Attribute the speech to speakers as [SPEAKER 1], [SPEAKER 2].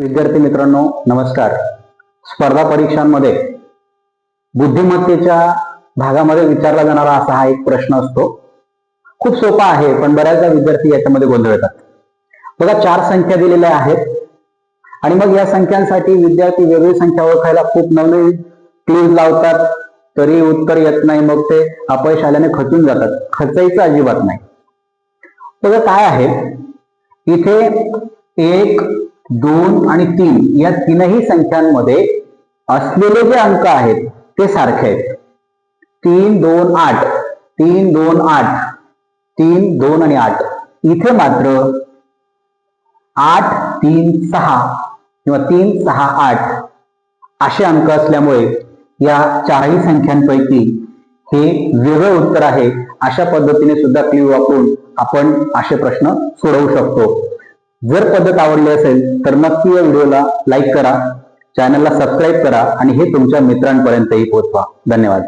[SPEAKER 1] विद्यार्थी मित्रांनो नमस्कार। स्पर्धा परीक्षांमध्ये बुद्धिमत्तेच्या भागामध्ये विचारला जाणारा असा हा एक प्रश्न असतो। खूप सोपा आहे पण बऱ्याचदा विद्यार्थी याच्यामध्ये गोंधळतात। बघा 4 संख्या दिलेल्या आहेत आणि मग या संख्यांसाठी विद्यार्थी वेगळी संख्या ओळखायला खूप नवनवीन क्लूज लावतात, तरी उत्तर येत नाही। मग ते अपयश आल्याने खचून जातात। खचायचं अजिबात नाही। बघा काय आहे, इथे 1, 2 आणि 3 या तीनही संख्यांमध्ये असलेले जे अंक आहेत ते सारखे आहेत। 3, 2, 8, 3, 2, 8, 3, 2 आणि 8। इथे मात्र 8, 3, 6 किंवा 3, 6, 8 असे अंक असल्यामुळे या चारही संख्यांपैकी हे वेगळं उत्तर आहे। अशा पद्धतीने सुद्धा क्लू वापरून आपण असे प्रश्न सोडवू शकतो। जर पद्धत आवडली असेल तर नक्की या व्हिडिओला लाईक करा, चॅनलला सबस्क्राईब करा आणि हे तुमच्या मित्रांपर्यंतही पोहोचवा। धन्यवाद।